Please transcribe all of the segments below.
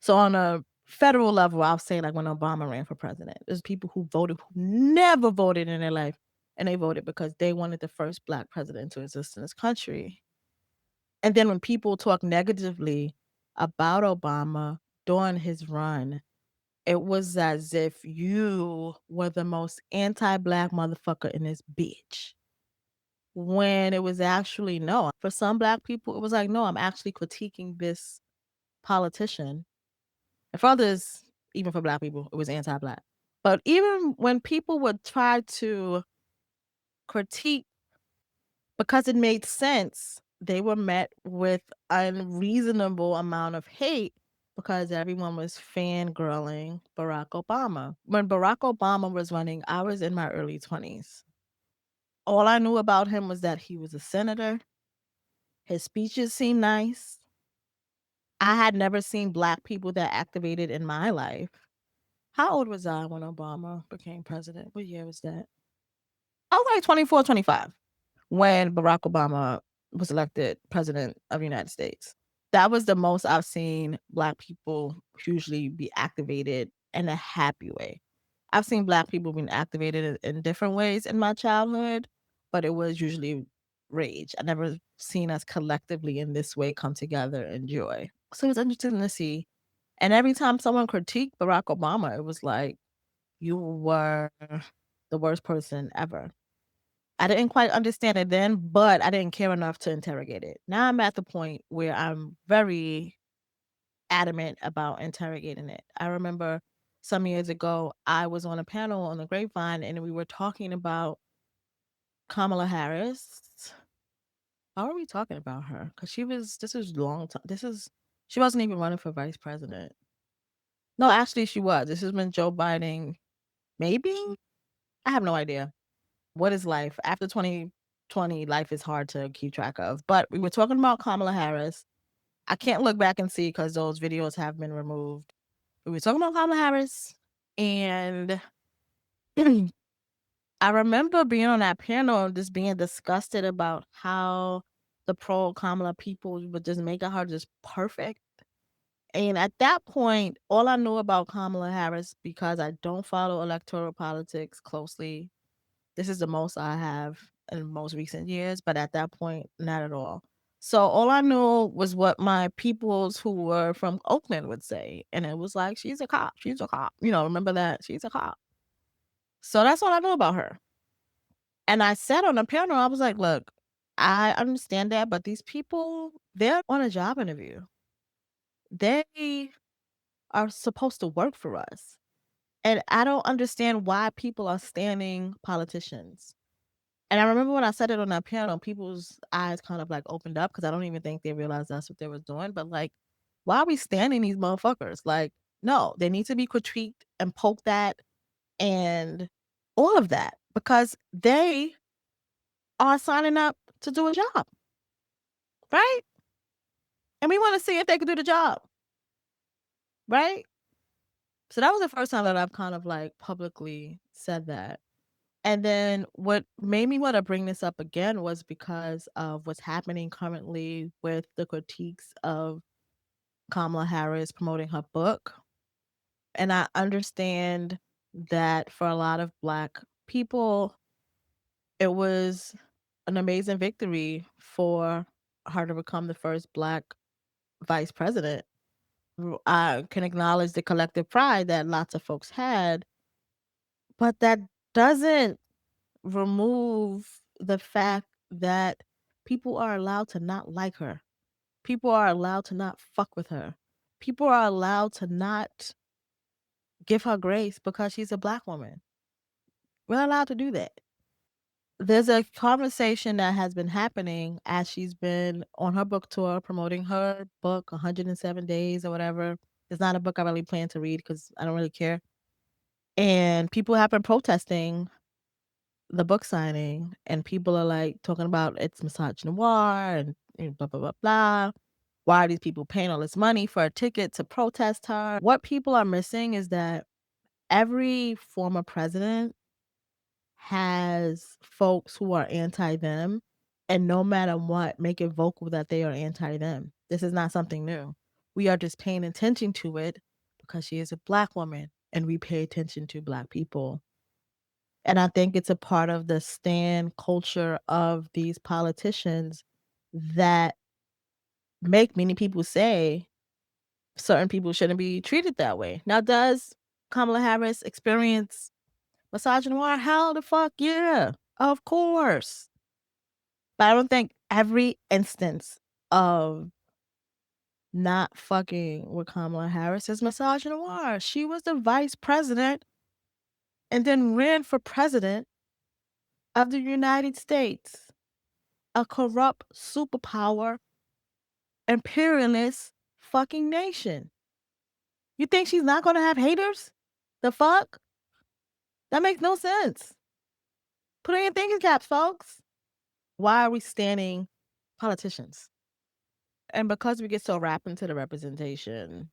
So on a federal level, I'll say like when Obama ran for president, there's people who voted who never voted in their life, and they voted because they wanted the first black president to exist in this country. And then when people talk negatively about Obama during his run, it was as if you were the most anti-black motherfucker in this bitch. When it was actually no. For some black people, it was like, no, I'm actually critiquing this politician. And for others, even for black people, it was anti-black. But even when people would try to critique because it made sense, they were met with unreasonable amount of hate because everyone was fangirling Barack Obama. When Barack Obama was running, I was in my early 20s. All I knew about him was that he was a senator. His speeches seemed nice. I had never seen black people that activated in my life. How old was I when Obama became president? What year was that? I was like 24, 25 when Barack Obama was elected president of the United States. That was the most I've seen black people usually be activated in a happy way. I've seen black people being activated in different ways in my childhood, but it was usually rage. I never seen us collectively in this way come together in joy. So it was interesting to see. And every time someone critiqued Barack Obama, it was like, you were the worst person ever. I didn't quite understand it then, but I didn't care enough to interrogate it. Now I'm at the point where I'm very adamant about interrogating it. I remember some years ago, I was on a panel on the Grapevine and we were talking about Kamala Harris. How are we talking about her? Because this was long time. She wasn't even running for vice president. No, actually, she was. This has been Joe Biden, maybe? I have no idea. What is life? After 2020, life is hard to keep track of. But we were talking about Kamala Harris. I can't look back and see because those videos have been removed. We were talking about Kamala Harris, and I remember being on that panel and just being disgusted about how the pro Kamala people were just making her just perfect. And at that point, all I knew about Kamala Harris, because I don't follow electoral politics closely, this is the most I have in most recent years, but at that point, not at all. So all I knew was what my peoples who were from Oakland would say. And it was like, she's a cop. She's a cop. Remember that? She's a cop. So that's all I knew about her. And I said on a panel, I was like, look, I understand that, but these people, they're on a job interview. They are supposed to work for us. And I don't understand why people are standing politicians. And I remember when I said it on that panel, people's eyes kind of like opened up because I don't even think they realized that's what they was doing. But like, why are we standing these motherfuckers? Like, no, they need to be critiqued and poked at and all of that because they are signing up to do a job, right? And we want to see if they can do the job, right? So that was the first time that I've kind of like publicly said that. And then what made me wanna bring this up again was because of what's happening currently with the critiques of Kamala Harris promoting her book. And I understand that for a lot of Black people, it was an amazing victory for her to become the first Black vice president. I can acknowledge the collective pride that lots of folks had, but that doesn't remove the fact that people are allowed to not like her. People are allowed to not fuck with her. People are allowed to not give her grace because she's a Black woman. We're not allowed to do that. There's a conversation that has been happening as she's been on her book tour promoting her book, 107 Days or whatever. It's not a book I really plan to read because I don't really care. And people have been protesting the book signing, and people are, like, talking about it's misogynoir and blah, blah, blah, blah. Why are these people paying all this money for a ticket to protest her? What people are missing is that every former president has folks who are anti them, and no matter what, make it vocal that they are anti them. This is not something new. We are just paying attention to it because she is a Black woman and we pay attention to Black people. And I think it's a part of the stand culture of these politicians that make many people say certain people shouldn't be treated that way. Now, does Kamala Harris experience misogynoir? Hell the fuck yeah. Of course. But I don't think every instance of not fucking with Kamala Harris is misogynoir. She was the vice president and then ran for president of the United States, a corrupt superpower, imperialist fucking nation. You think she's not gonna have haters? The fuck? That makes no sense. Put on your thinking caps, folks. Why are we standing politicians? And because we get so wrapped into the representation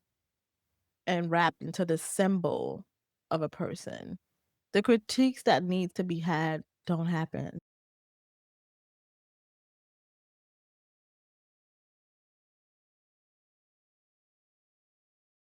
and wrapped into the symbol of a person, the critiques that need to be had don't happen.